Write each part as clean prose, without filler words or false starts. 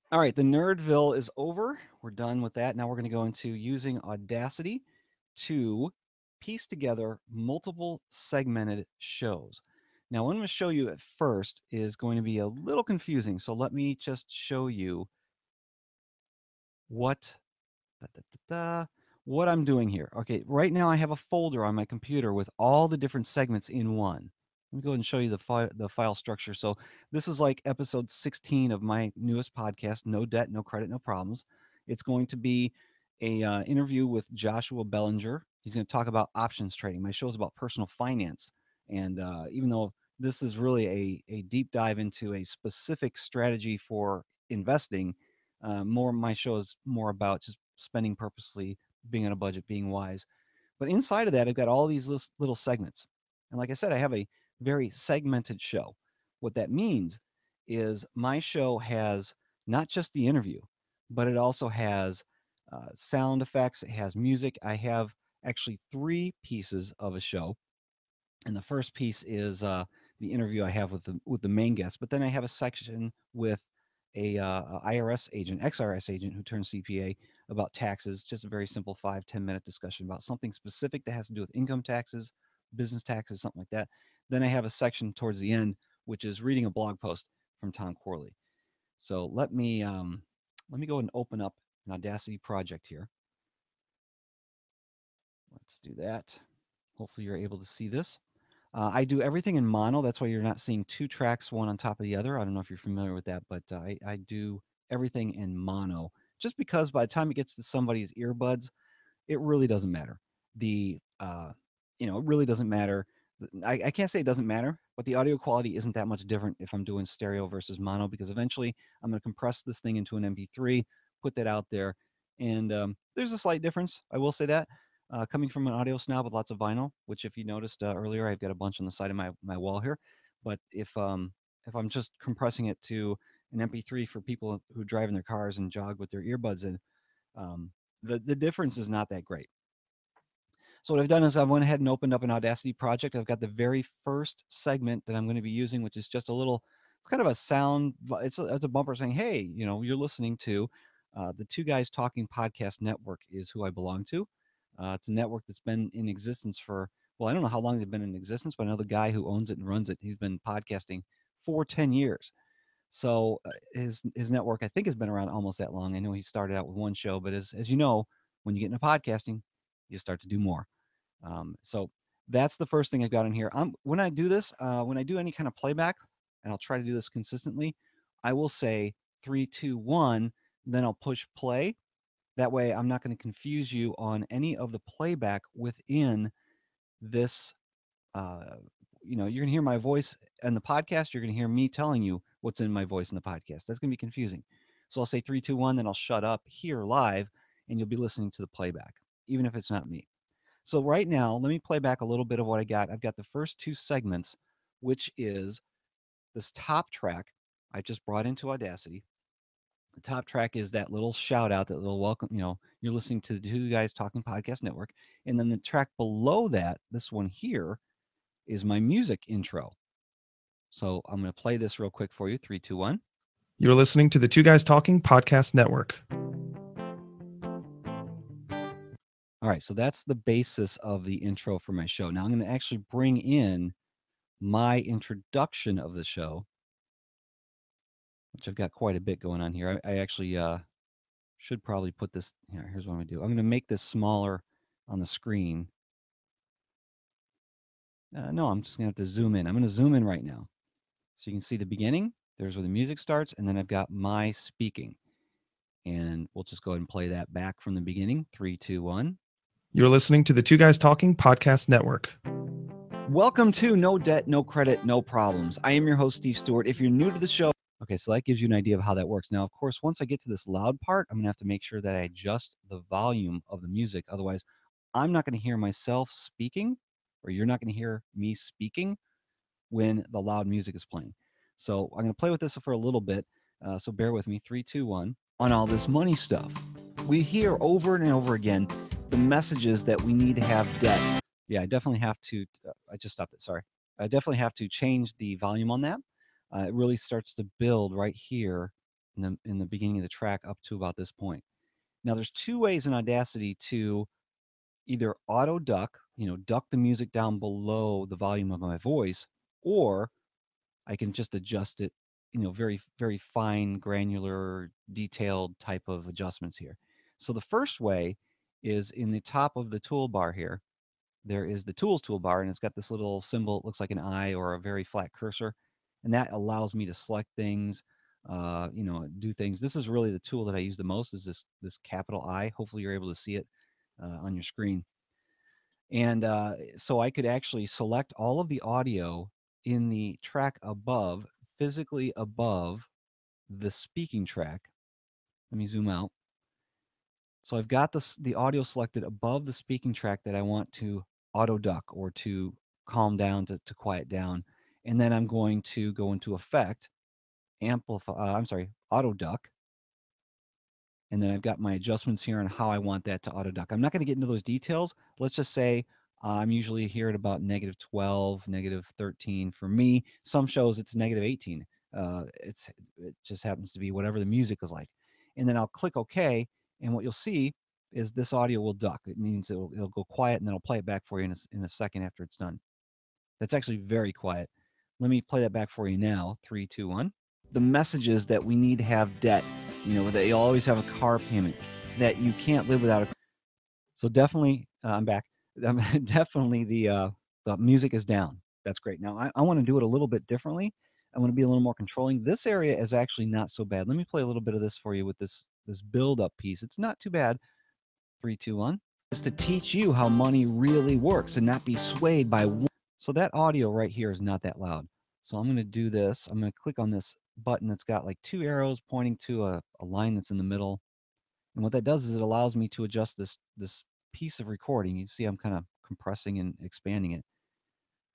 All right, the Nerdville is over. We're done with that. Now we're going to go into using Audacity to piece together multiple segmented shows. Now, what I'm going to show you at first is going to be a little confusing. So let me just show you what da, da, da, da, what I'm doing here. Okay, right now I have a folder on my computer with all the different segments in one. Let me go ahead and show you the file structure. So this is like episode 16 of my newest podcast, No Debt, No Credit, No Problems. It's going to be a interview with Joshua Bellinger. He's going to talk about options trading. My show is about personal finance, and even though this is really a deep dive into a specific strategy for investing, more my show is more about just spending purposely, being on a budget, being wise. But inside of that, I've got all these little segments. And like I said, I have a very segmented show. What that means is my show has not just the interview, but it also has sound effects, it has music. I have actually three pieces of a show. And the first piece is the interview I have with the main guest. But then I have a section with a IRS agent, ex-IRS agent who turned CPA about taxes. Just a very simple 5-10 minute discussion about something specific that has to do with income taxes, business taxes, something like that. Then I have a section towards the end, which is reading a blog post from Tom Corley. So let me go and open up an Audacity project here. Let's do that. Hopefully you're able to see this. I do everything in mono. That's why you're not seeing two tracks, one on top of the other. I don't know if you're familiar with that, but I do everything in mono just because by the time it gets to somebody's earbuds, it really doesn't matter. It really doesn't matter. I can't say it doesn't matter, but the audio quality isn't that much different if I'm doing stereo versus mono because eventually I'm going to compress this thing into an MP3, put that out there, and there's a slight difference. I will say that. Coming from an audio snob with lots of vinyl, which if you noticed earlier, I've got a bunch on the side of my wall here. But if I'm just compressing it to an MP3 for people who drive in their cars and jog with their earbuds in, um, the difference is not that great. So what I've done is I went ahead and opened up an Audacity project. I've got the very first segment that I'm going to be using, which is just a little, it's kind of a sound. It's a bumper saying, "Hey, you're listening to the Two Guys Talking Podcast Network is who I belong to. It's a network that's been in existence for, well, I don't know how long they've been in existence, but I know the guy who owns it and runs it. He's been podcasting for 10 years. So his network, I think, has been around almost that long. I know he started out with one show, but as you know, when you get into podcasting, you start to do more. So that's the first thing I've got in here. When I do this, when I do any kind of playback, and I'll try to do this consistently, I will say 3, 2, 1, then I'll push play. That way, I'm not going to confuse you on any of the playback within this. Uh, you're going to hear my voice in the podcast. You're going to hear me telling you what's in my voice in the podcast. That's going to be confusing. So I'll say 3, 2, 1, then I'll shut up here live, and you'll be listening to the playback, even if it's not me. So right now, let me play back a little bit of what I got. I've got the first two segments, which is this top track I just brought into Audacity. The top track is that little shout out, that little welcome. You're listening to the Two Guys Talking Podcast Network. And then the track below that, this one here, is my music intro. So I'm going to play this real quick for you. 3, 2, 1. You're listening to the Two Guys Talking Podcast Network. All right. So that's the basis of the intro for my show. Now I'm going to actually bring in my introduction of the show, which I've got quite a bit going on here. I actually should probably put this here. Here's what I'm going to do. I'm going to make this smaller on the screen. No, I'm just going to have to zoom in. I'm going to zoom in right now. So you can see the beginning. There's where the music starts. And then I've got my speaking. And we'll just go ahead and play that back from the beginning. 3, 2, 1. You're listening to the Two Guys Talking Podcast Network. Welcome to No Debt, No Credit, No Problems. I am your host, Steve Stewart. If you're new to the show, okay, so that gives you an idea of how that works. Now, of course, once I get to this loud part, I'm going to have to make sure that I adjust the volume of the music. Otherwise, I'm not going to hear myself speaking, or you're not going to hear me speaking when the loud music is playing. So I'm going to play with this for a little bit. So bear with me. 3, 2, 1. On all this money stuff, we hear over and over again the messages that we need to have debt. Yeah, I definitely have to. I just stopped it. Sorry. I definitely have to change the volume on that. It really starts to build right here in the beginning of the track up to about this point. Now, there's two ways in Audacity to either auto duck, duck the music down below the volume of my voice, or I can just adjust it, very, very fine, granular, detailed type of adjustments here. So the first way is in the top of the toolbar here. There is the tools toolbar, and it's got this little symbol. It looks like an eye or a very flat cursor, and that allows me to select things, do things. This is really the tool that I use the most. Is this capital I? Hopefully, you're able to see it on your screen. And so I could actually select all of the audio in the track above, physically above the speaking track. Let me zoom out. So I've got the audio selected above the speaking track that I want to auto duck or to calm down, to quiet down. And then I'm going to go into effect, auto duck. And then I've got my adjustments here on how I want that to auto duck. I'm not going to get into those details. Let's just say I'm usually here at about -12, -13 for me. Some shows it's -18. It just happens to be whatever the music is like. And then I'll click OK, and what you'll see is this audio will duck. It means it'll go quiet, and then I'll play it back for you in a second after it's done. That's actually very quiet. Let me play that back for you now. 3, 2, 1. The messages that we need to have debt, that you'll always have a car payment, that you can't live without a. So definitely, I'm back. Definitely the music is down. That's great. Now I want to do it a little bit differently. I want to be a little more controlling. This area is actually not so bad. Let me play a little bit of this for you with this build up piece. It's not too bad. 3, 2, 1. Is to teach you how money really works and not be swayed by. So that audio right here is not that loud. So I'm going to do this. I'm going to click on this button that's got like two arrows pointing to a line that's in the middle. And what that does is it allows me to adjust this piece of recording. You see I'm kind of compressing and expanding it.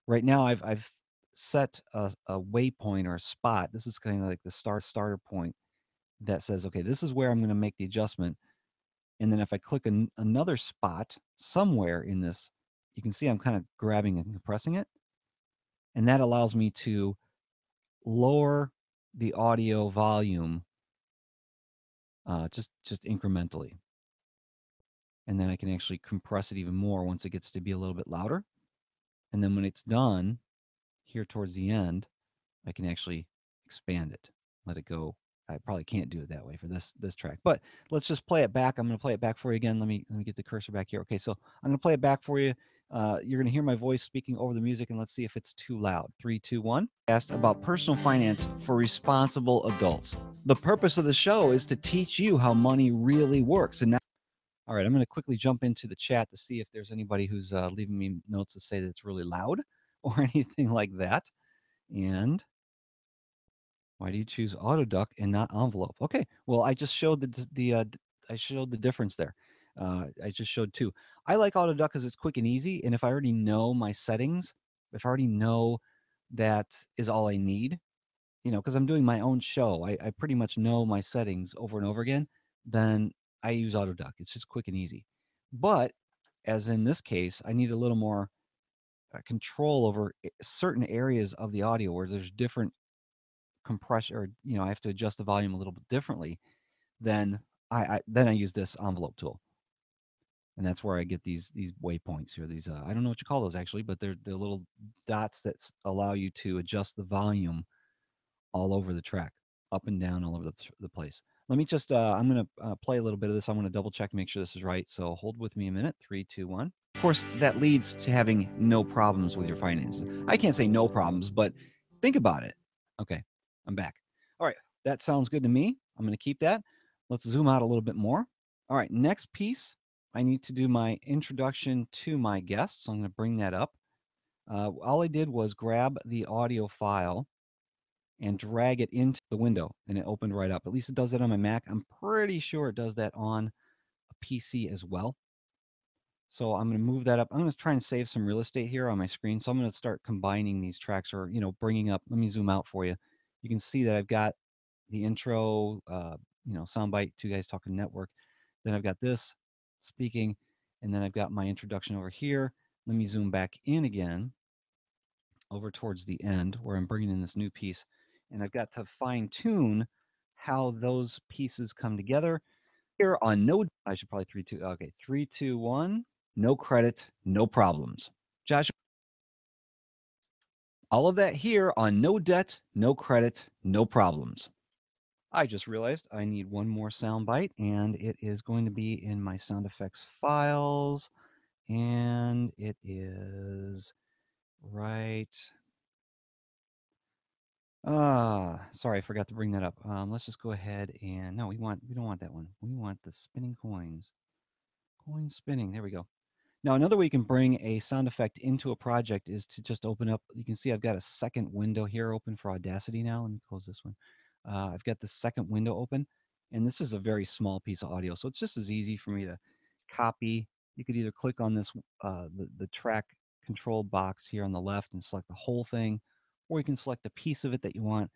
Right now I've set a waypoint or a spot. This is kind of like the starter point that says, okay, this is where I'm going to make the adjustment. And then if I click another spot somewhere in this, you can see I'm kind of grabbing and compressing it. And that allows me to lower the audio volume just incrementally. And then I can actually compress it even more once it gets to be a little bit louder. And then when it's done, here towards the end, I can actually expand it, let it go. I probably can't do it that way for this track, but let's just play it back. I'm going to play it back for you again. Let me get the cursor back here. Okay, so I'm going to play it back for you. You're going to hear my voice speaking over the music, and let's see if it's too loud. 3, 2, 1. Asked about personal finance for responsible adults. The purpose of the show is to teach you how money really works. And now, all right, I'm going to quickly jump into the chat to see if there's anybody who's leaving me notes to say that it's really loud or anything like that. And why do you choose AutoDuck and not envelope? Okay, well, I just showed I showed the difference there. I just showed two. I like AutoDuck because it's quick and easy, and if I already know my settings, if I already know that is all I need, because I'm doing my own show, I pretty much know my settings over and over again. Then I use AutoDuck. It's just quick and easy. But as in this case, I need a little more control over certain areas of the audio where there's different compression, or I have to adjust the volume a little bit differently, then I use this envelope tool, and that's where I get these waypoints here. These I don't know what you call those actually, but they're little dots that allow you to adjust the volume all over the track, up and down all over the place. Let me just I'm going to play a little bit of this. I'm going to double check, make sure this is right. So hold with me a minute. 3, 2, 1. Of course, that leads to having no problems with your finances. I can't say no problems, but think about it. Okay, I'm back. All right, that sounds good to me. I'm going to keep that. Let's zoom out a little bit more. All right, next piece, I need to do my introduction to my guest. So I'm going to bring that up. All I did was grab the audio file and drag it into the window, and it opened right up. At least it does that on my Mac. I'm pretty sure it does that on a PC as well. So I'm going to move that up. I'm going to try and save some real estate here on my screen. So I'm going to start combining these tracks, or bringing up. Let me zoom out for you. You can see that I've got the intro, soundbite, Two Guys Talking Network. Then I've got this speaking, and then I've got my introduction over here. Let me zoom back in again over towards the end where I'm bringing in this new piece, and I've got to fine tune how those pieces come together here on no. I should probably 3 2. Okay, 3 2 1. No credit, no problems. Josh, all of that here on no debt, no credit, no problems. I just realized I need one more sound bite, and it is going to be in my sound effects files, and it is right. Sorry, I forgot to bring that up. Let's just go ahead and no, we don't want that one. We want the spinning coins. Coin spinning. There we go. Now, another way you can bring a sound effect into a project is to just open up. You can see I've got a second window here open for Audacity now. Let me close this one. I've got the second window open, and this is a very small piece of audio, so it's just as easy for me to copy. You could either click on this, the track control box here on the left and select the whole thing, or you can select a piece of it that you want,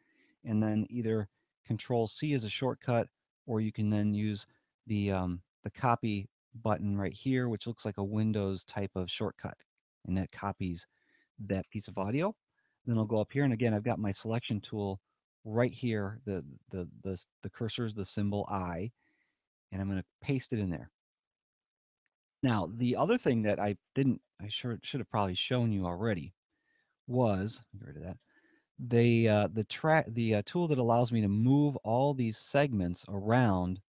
and then either Control C as a shortcut, or you can then use the copy button right here, which looks like a Windows type of shortcut, and that copies that piece of audio. Then I'll go up here, and again, I've got my selection tool right here. The cursor is the symbol I, and I'm going to paste it in there. Now, the other thing that I should have probably shown you already was get rid of that. The tool that allows me to move all these segments around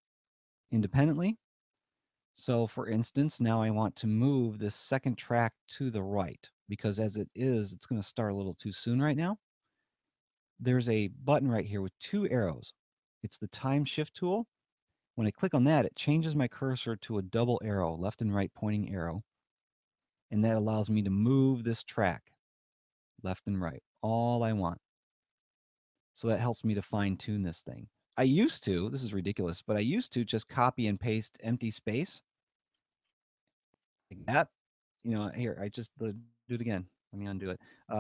independently. So for instance, now I want to move this second track to the right because as it is, it's going to start a little too soon right now. There's a button right here with two arrows. It's the time shift tool. When I click on that, it changes my cursor to a double arrow, left and right pointing arrow. And that allows me to move this track left and right, all I want. So that helps me to fine tune this thing. I used to, this is ridiculous, but I used to just copy and paste empty space like that. You know, here, I just do it again. Let me undo it.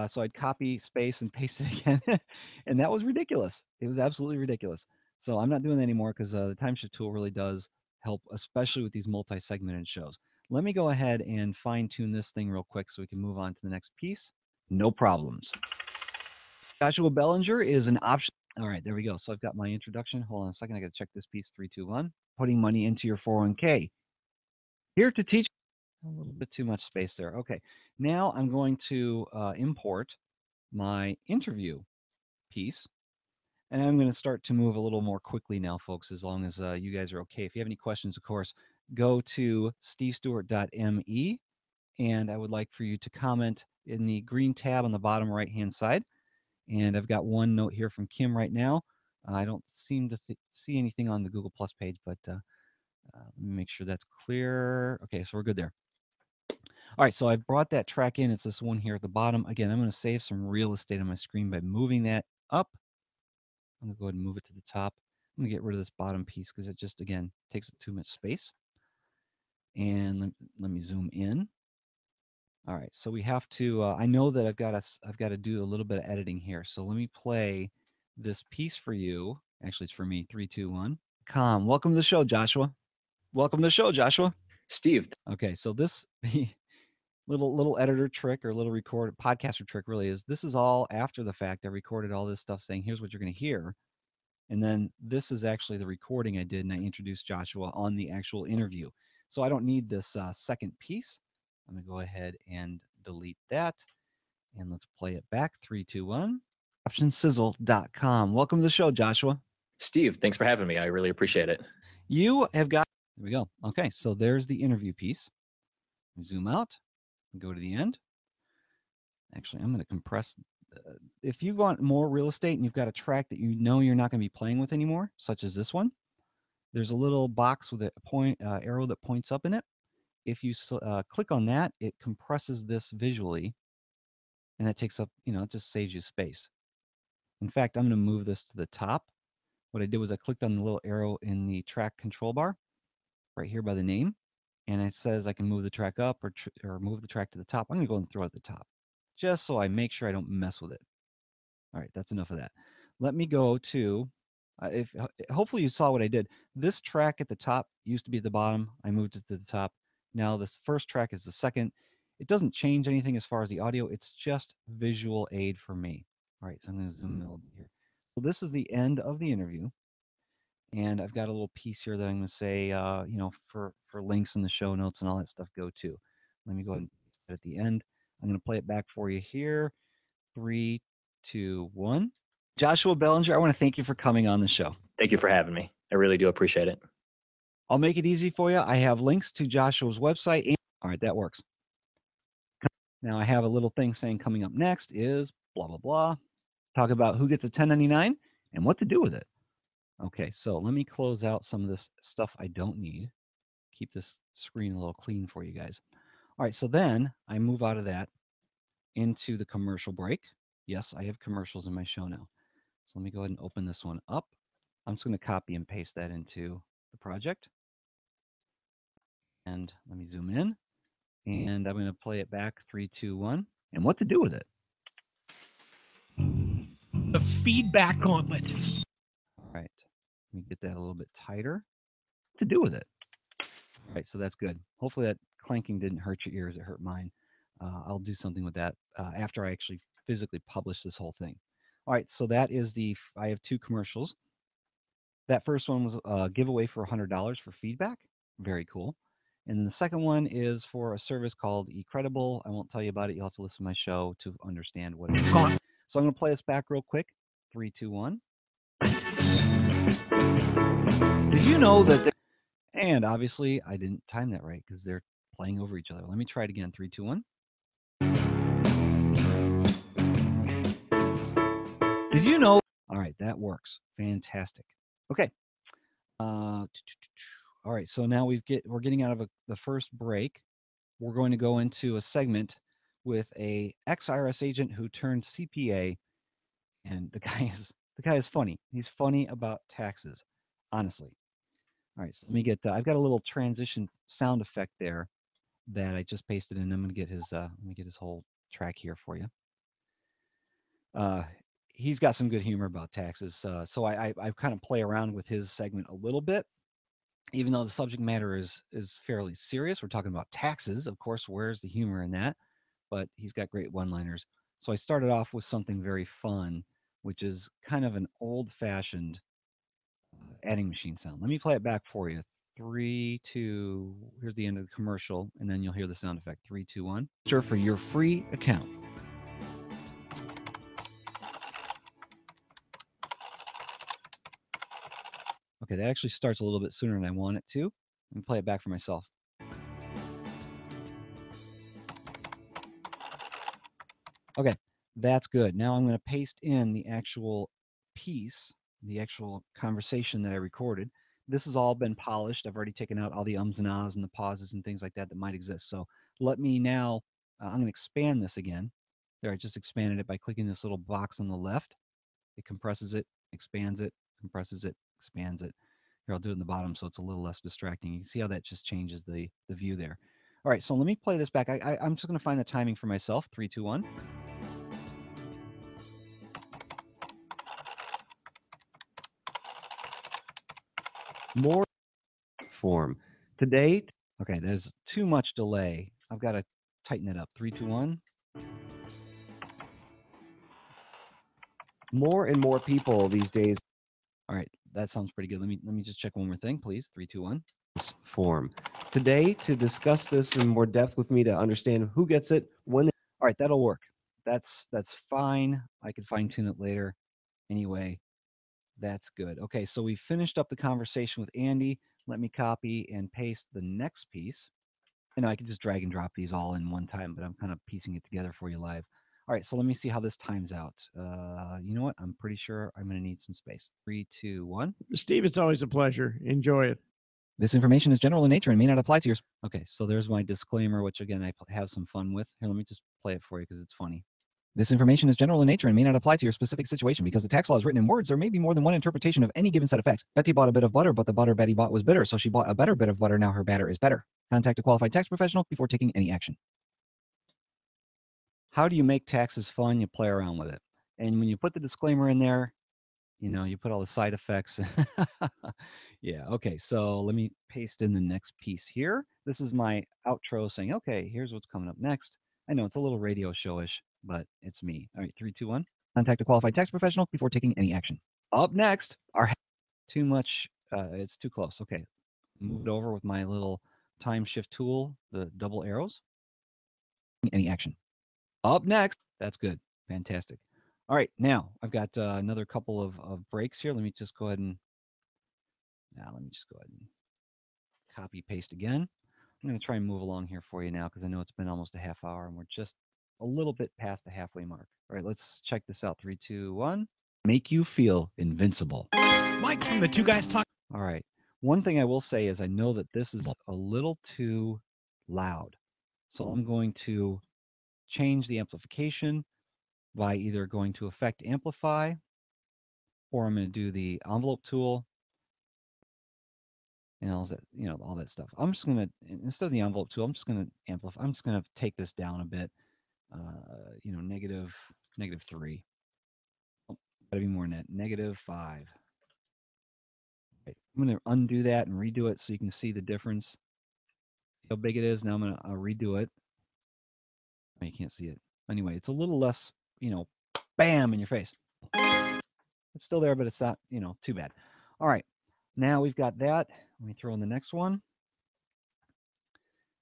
So I'd copy space and paste it again. And that was ridiculous. It was absolutely ridiculous. So I'm not doing that anymore because the time shift tool really does help, especially with these multi-segmented shows. Let me go ahead and fine tune this thing real quick so we can move on to the next piece. No problems. Joshua Bellinger is an option. All right, there we go. So I've got my introduction. Hold on a second. I got to check this piece 3 2 1. Putting money into your 401k. Here to teach a little bit too much space there. Okay, now I'm going to import my interview piece, and I'm going to start to move a little more quickly now, folks, as long as you guys are okay. If you have any questions, of course, go to stevestewart.me, and I would like for you to comment in the green tab on the bottom right-hand side. And I've got one note here from Kim right now. I don't seem to see anything on the Google Plus page, but let me make sure that's clear. Okay, so we're good there. All right, so I brought that track in. It's this one here at the bottom. Again, I'm going to save some real estate on my screen by moving that up. I'm going to go ahead and move it to the top. I'm going to get rid of this bottom piece because it just, again, takes up too much space. And let me zoom in. All right, so we have to, I know that I've got to do a little bit of editing here. So let me play this piece for you. Actually, it's for me, 3 2 1. Welcome to the show, Joshua. Welcome to the show, Joshua. Steve. Okay, so this little editor trick or little record podcaster trick really is this is all after the fact. I recorded all this stuff saying here's what you're going to hear, and then this is actually the recording I did, and I introduced Joshua on the actual interview. So I don't need this second piece. I'm going to go ahead and delete that, and let's play it back. 3 2 1. Optionsizzle.com. Welcome to the show, Joshua. Steve, thanks for having me. I really appreciate it. You have got, here we go. Okay, so there's the interview piece. Zoom out and go to the end. Actually, I'm going to compress. If you want more real estate and you've got a track that you know you're not going to be playing with anymore, such as this one, there's a little box with a point arrow that points up in it. If you click on that, it compresses this visually, and that takes up, it just saves you space. In fact, I'm going to move this to the top. What I did was I clicked on the little arrow in the track control bar right here by the name, and it says I can move the track up or move the track to the top. I'm going to go and throw it at the top just so I make sure I don't mess with it. All right, that's enough of that. Let me go to, if hopefully you saw what I did. This track at the top used to be at the bottom. I moved it to the top. Now this first track is the second. It doesn't change anything as far as the audio. It's just visual aid for me. All right, so I'm going to zoom in a little bit here. So this is the end of the interview. And I've got a little piece here that I'm going to say, for links in the show notes and all that stuff go to. Let me go ahead and paste it at the end. I'm going to play it back for you here. 3, 2, 1. Joshua Bellinger, I want to thank you for coming on the show. Thank you for having me. I really do appreciate it. I'll make it easy for you. I have links to Joshua's website. All right, that works. Now I have a little thing saying coming up next is blah, blah, blah. Talk about who gets a 1099 and what to do with it. Okay, so let me close out some of this stuff I don't need. Keep this screen a little clean for you guys. All right, so then I move out of that into the commercial break. Yes, I have commercials in my show now. So let me go ahead and open this one up. I'm just going to copy and paste that into the project. And let me zoom in. And I'm going to play it back 3, 2, 1. And what to do with it. The feedback gauntlet. All right. Let me get that a little bit tighter. What to do with it. All right, so that's good. Hopefully that clanking didn't hurt your ears. It hurt mine. I'll do something with that after I actually physically publish this whole thing. All right, so that is I have 2 commercials. That first one was a giveaway for $100 for feedback. Very cool. And then the second one is for a service called eCredible. I won't tell you about it. You'll have to listen to my show to understand what it is. So I'm going to play this back real quick. 3, 2, 1. Did you know that? And obviously, I didn't time that right because they're playing over each other. Let me try it again. 3, 2, 1. Did you know? All right, that works. Fantastic. Okay. All right, so now we're getting out of the first break. We're going to go into a segment with a ex-IRS agent who turned CPA, and the guy is funny. He's funny about taxes, honestly. All right, so let me get. I've got a little transition sound effect there that I just pasted in. I'm going to get his. Let me get his whole track here for you. He's got some good humor about taxes, so I kind of play around with his segment a little bit, even though the subject matter is fairly serious. We're talking about taxes, of course. Where's the humor in that? But he's got great one-liners. So I started off with something very fun, which is kind of an old-fashioned adding machine sound. Let me play it back for you. 3, 2. Here's the end of the commercial, and then you'll hear the sound effect. 3, 2, 1. For your free account. Okay, that actually starts a little bit sooner than I want it to. Let me play it back for myself. Okay, that's good. Now I'm going to paste in the actual piece, the actual conversation that I recorded. This has all been polished. I've already taken out all the ums and ahs and the pauses and things like that might exist. So let me now, I'm going to expand this again. There, I just expanded it by clicking this little box on the left. It compresses it, expands it, compresses it, expands it. Here, I'll do it in the bottom so it's a little less distracting. You can see how that just changes the view there. All right, so let me play this back. I'm just going to find the timing for myself. 3, 2, 1. More form. Today, okay, there's too much delay. I've got to tighten it up. 3, 2, 1. More and more people these days. All right, that sounds pretty good. Let me just check one more thing, please. 3, 2, 1. Form. Today, to discuss this in more depth with me to understand who gets it, when. All right, that'll work. That's fine. I can fine tune it later. Anyway, that's good. Okay, so we finished up the conversation with Andy. Let me copy and paste the next piece. I know I can just drag and drop these all in one time, but I'm kind of piecing it together for you live. All right, so let me see how this times out. You know what? I'm pretty sure I'm going to need some space. 3, 2, 1. Steve, it's always a pleasure. Enjoy it. This information is general in nature and may not apply to yours. Okay, so there's my disclaimer, which again, I have some fun with. Here, let me just play it for you because it's funny. This information is general in nature and may not apply to your specific situation because the tax law is written in words. There may be more than one interpretation of any given set of facts. Betty bought a bit of butter, but the butter Betty bought was bitter, so she bought a better bit of butter. Now her batter is better. Contact a qualified tax professional before taking any action. How do you make taxes fun? You play around with it. And when you put the disclaimer in there, you know, you put all the side effects. Yeah, okay, so let me paste in the next piece here. This is my outro saying, okay, here's what's coming up next. I know it's a little radio showish, but it's me. All right, 3, 2, 1. Contact a qualified tax professional before taking any action. Up next, too much It's too close. Okay. Move it over with my little time shift tool, the double arrows. Any action. Up next. That's good. Fantastic. All right. Now I've got another couple of breaks here. Let me just go ahead and copy paste again. I'm going to try and move along here for you now because I know it's been almost a half hour and we're just a little bit past the halfway mark. All right, let's check this out. 3, 2, 1. Make you feel invincible. Mike from the Two Guys Talk. All right. One thing I will say is I know that this is a little too loud. So I'm going to change the amplification by either going to Effect Amplify or I'm going to do the envelope tool and all that, all that stuff. I'm just going to, instead of the envelope tool, I'm just going to amplify. I'm just going to take this down a bit. -3. Oh, gotta be more than that. -5. Right. I'm going to undo that and redo it so you can see the difference. See how big it is. Now I'm going to redo it. Oh, you can't see it. Anyway, it's a little less, bam in your face. It's still there, but it's not, too bad. All right. Now we've got that. Let me throw in the next one.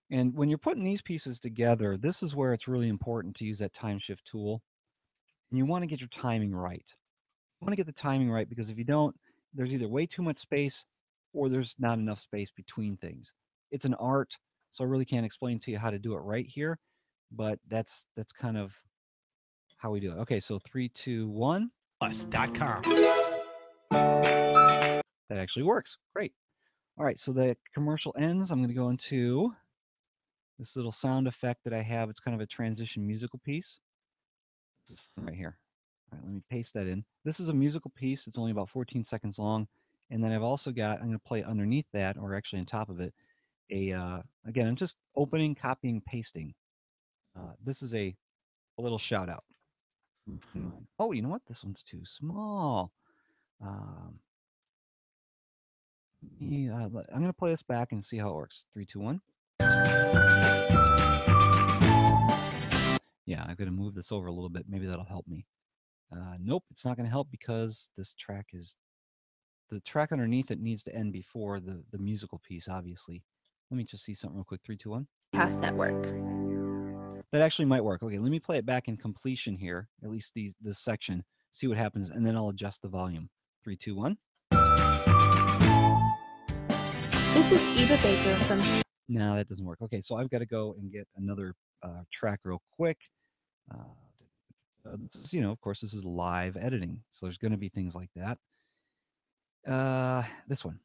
And when you're putting these pieces together, this is where it's really important to use that time shift tool. And you want to get your timing right. You want to get the timing right because if you don't, there's either way too much space or there's not enough space between things. It's an art, so I really can't explain to you how to do it right here, but that's kind of how we do it. Okay, so 3, 2, 1. Plus.com. That actually works. Great. All right, so the commercial ends. I'm going to go into this little sound effect that I have. It's kind of a transition musical piece. This is fun right here. All right, let me paste that in. This is a musical piece. It's only about 14 seconds long. And then I've also got, I'm going to play underneath that, or actually on top of it, again, I'm just opening, copying, pasting. This is a little shout out. Oh, you know what? This one's too small. I'm going to play this back and see how it works. 3, 2, 1. Yeah, I'm going to move this over a little bit. Maybe that'll help me. Nope, it's not going to help because this track is, the track underneath it needs to end before the musical piece, obviously. Let me just see something real quick. 3, 2, 1. Podcast Network. That actually might work. Okay, let me play it back in completion here, at least this section, see what happens, and then I'll adjust the volume. 3, 2, 1. This is Eva Baker from... No, that doesn't work. Okay, so I've got to go and get another track real quick. This is, of course, this is live editing, so there's going to be things like that. This one.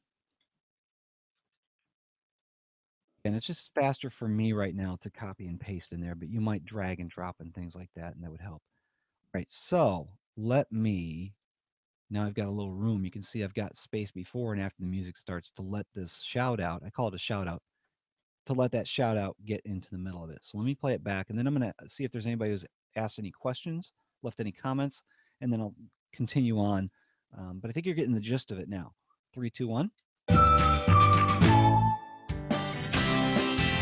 And it's just faster for me right now to copy and paste in there, but you might drag and drop and things like that, and that would help. All right, so let me, now I've got a little room. You can see I've got space before and after the music starts to let this shout out, I call it a shout out, to let that shout out get into the middle of it. So let me play it back, and then I'm going to see if there's anybody who's asked any questions, left any comments, and then I'll continue on. But I think you're getting the gist of it now. 3, 2, 1.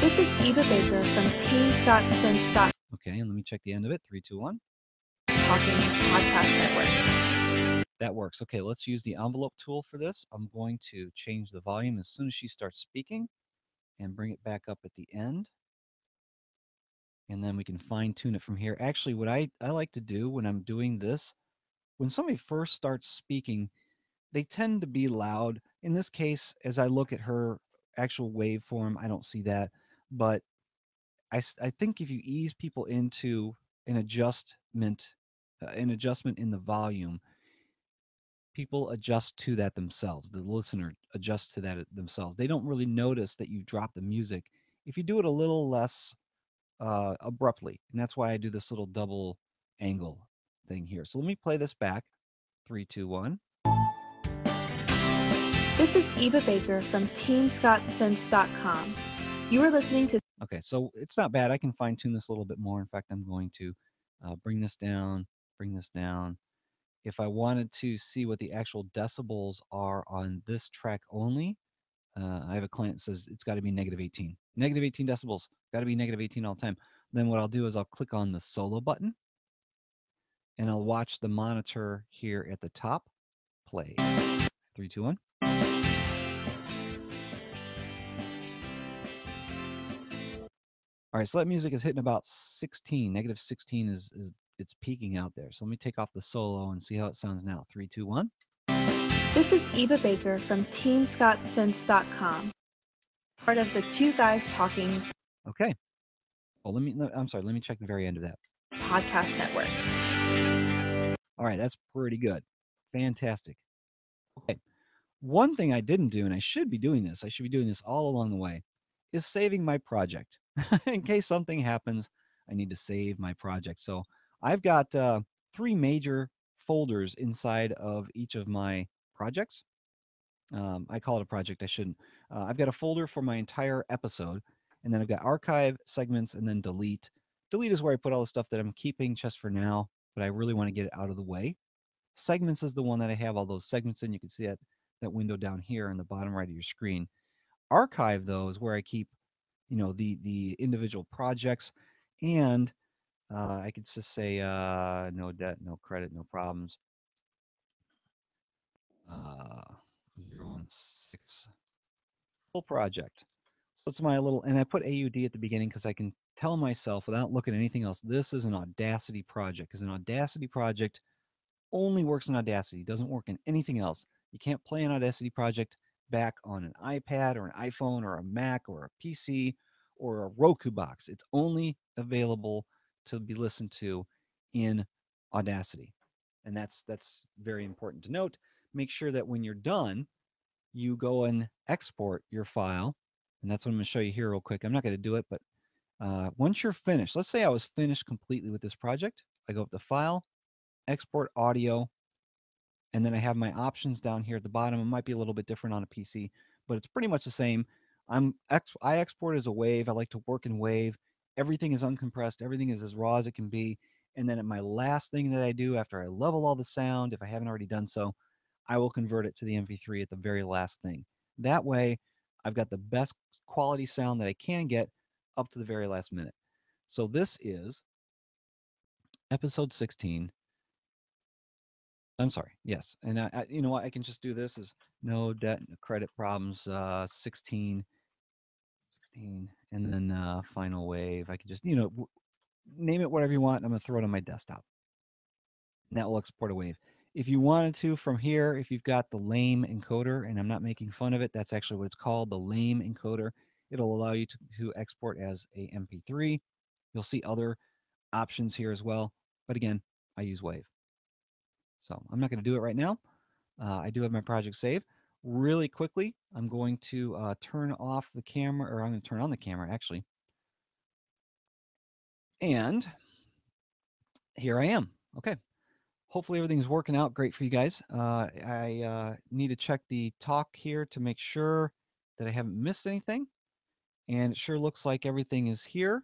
This is Eva Baker from TeenScottSense. Okay, and let me check the end of it. 3, 2, 1. Talking Podcast Network. That works. Okay, let's use the envelope tool for this. I'm going to change the volume as soon as she starts speaking and bring it back up at the end. And then we can fine tune it from here. Actually, what I like to do when I'm doing this, when somebody first starts speaking, they tend to be loud. In this case, as I look at her actual waveform, I don't see that. But I think if you ease people into an adjustment in the volume, people adjust to that themselves. The listener adjusts to that themselves. They don't really notice that you drop the music if you do it a little less abruptly. And that's why I do this little double angle thing here. So let me play this back. 3, 2, 1. This is Eva Baker from TeenScottSense.com. You are listening to... Okay, so it's not bad. I can fine tune this a little bit more. In fact, I'm going to bring this down, bring this down. If I wanted to see what the actual decibels are on this track only, I have a client that says it's got to be -18. -18 decibels. Got to be -18 all the time. Then what I'll do is I'll click on the solo button, and I'll watch the monitor here at the top play. 3, 2, 1. All right, so that music is hitting about 16, negative 16 is it's peaking out there. So let me take off the solo and see how it sounds now. 3, 2, 1. This is Eva Baker from teenscottsense.com, part of the Two Guys Talking Okay. Well, I'm sorry, let me check the very end of that. podcast network. All right, that's pretty good. Fantastic. Okay. One thing I didn't do, and I should be doing this, I should be doing this all along the way, is saving my project. In case something happens, I need to save my project. So I've got 3 major folders inside of each of my projects. I call it a project. I shouldn't. I've got a folder for my entire episode, and then I've got archive, segments, and then delete. Delete is where I put all the stuff that I'm keeping just for now, but I really want to get it out of the way. Segments is the one that I have all those segments in. You can see that window down here in the bottom right of your screen. Archive, though, is where I keep, the individual projects, and I could just say no debt, no credit, no problems. 016 full project. So it's my little, and I put AUD at the beginning because I can tell myself without looking at anything else, this is an Audacity project, because an Audacity project only works in Audacity, doesn't work in anything else. You can't play an Audacity project back on an iPad or an iPhone or a Mac or a PC or a Roku box. It's only available to be listened to in Audacity. And that's very important to note. Make sure that when you're done, you go and export your file. And that's what I'm going to show you here real quick. I'm not going to do it, but once you're finished, let's say I was finished completely with this project. I go up to File, Export Audio, and then I have my options down here at the bottom. It might be a little bit different on a PC, but it's pretty much the same. I export as a WAV. I like to work in WAV. Everything is uncompressed. Everything is as raw as it can be. And then at my last thing that I do after I level all the sound, if I haven't already done so, I will convert it to the MP3 at the very last thing. That way, I've got the best quality sound that I can get up to the very last minute. So this is episode 16. I'm sorry. Yes. And you know what? I can just do this as no debt, no credit problems, 16, and then final wave. I can just, name it whatever you want. I'm going to throw it on my desktop. And that will export a wave. If you wanted to from here, if you've got the lame encoder, and I'm not making fun of it, that's actually what it's called, the lame encoder. It'll allow you to export as a MP3. You'll see other options here as well. But again, I use wave. So I'm not going to do it right now. I do have my project saved. Really quickly, I'm going to turn off the camera, or I'm going to turn on the camera actually. And here I am. Okay. Hopefully everything's working out great for you guys. I need to check the talk here to make sure that I haven't missed anything. And it sure looks like everything is here.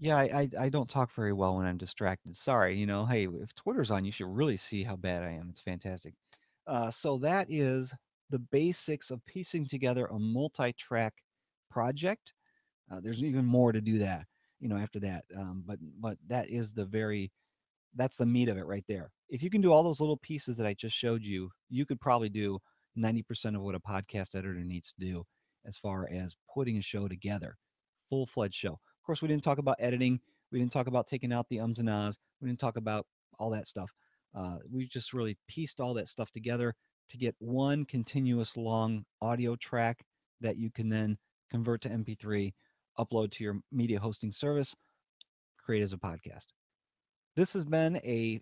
Yeah, I don't talk very well when I'm distracted. Sorry, hey, if Twitter's on, you should really see how bad I am. It's fantastic. So that is the basics of piecing together a multi-track project. There's even more to do that, after that. But that is that's the meat of it right there. If you can do all those little pieces that I just showed you, you could probably do 90% of what a podcast editor needs to do as far as putting a show together, full-fledged show. Of course, we didn't talk about editing. We didn't talk about taking out the ums and ahs. We didn't talk about all that stuff. We just really pieced all that stuff together to get one continuous long audio track that you can then convert to MP3, upload to your media hosting service, create as a podcast. This has been an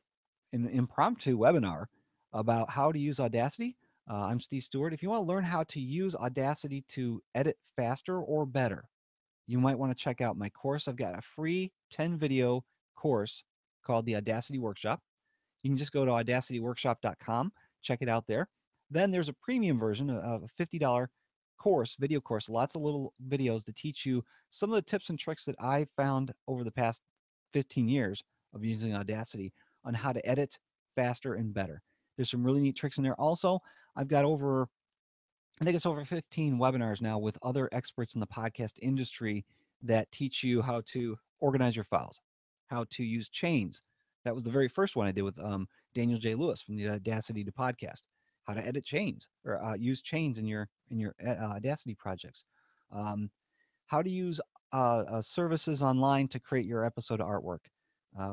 impromptu webinar about how to use Audacity. I'm Steve Stewart. If you want to learn how to use Audacity to edit faster or better, you might want to check out my course. I've got a free 10 video course called the Audacity Workshop. You can just go to audacityworkshop.com, check it out there. Then there's a premium version of a $50 course, video course, lots of little videos to teach you some of the tips and tricks that I found over the past 15 years of using Audacity on how to edit faster and better. There's some really neat tricks in there. Also, I've got I think it's over 15 webinars now with other experts in the podcast industry that teach you how to organize your files, how to use chains. That was the very first one I did with Daniel J. Lewis from the Audacity to Podcast. How to edit chains or use chains in your Audacity projects. how to use services online to create your episode artwork.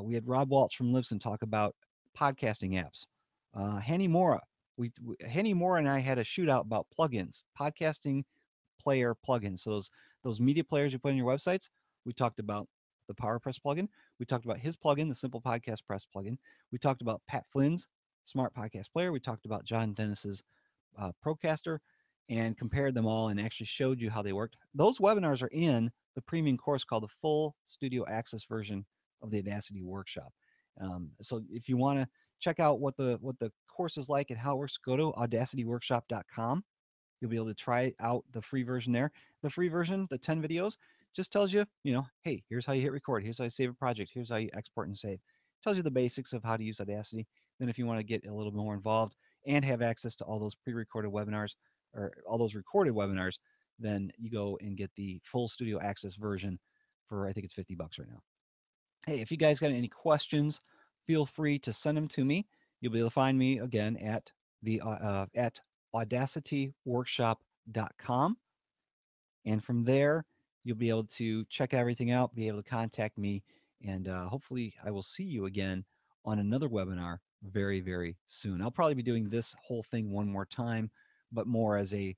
We had Rob Walsh from Libsyn talk about podcasting apps. Henny Mora, Henny Mora and I had a shootout about plugins, podcasting player plugins. So those media players you put in your websites. We talked about the PowerPress plugin. We talked about his plugin, the Simple Podcast Press plugin. We talked about Pat Flynn's Smart Podcast Player. We talked about John Dennis's Procaster, and compared them all and actually showed you how they worked. Those webinars are in the premium course called the Full Studio Access version of the Audacity Workshop. So if you want to check out what the course is like and how it works, go to audacityworkshop.com. You'll be able to try out the free version there. The free version, the 10 videos, just tells you, hey, here's how you hit record. Here's how you save a project. Here's how you export and save. Tells you the basics of how to use Audacity. Then if you want to get a little more involved and have access to all those pre-recorded webinars or all those recorded webinars, then you go and get the full studio access version for, I think it's $50 right now. Hey, if you guys got any questions, feel free to send them to me. You'll be able to find me again at audacityworkshop.com. And from there, you'll be able to check everything out, be able to contact me, and hopefully I will see you again on another webinar very, very soon. I'll probably be doing this whole thing one more time, but more as a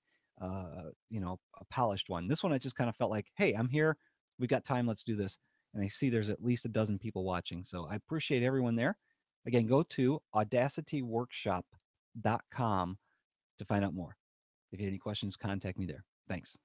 polished one. This one, I just kind of felt like, hey, I'm here. We got time. Let's do this. And I see there's at least a dozen people watching. So I appreciate everyone there. Again, go to audacityworkshop.com to find out more. If you have any questions, contact me there. Thanks.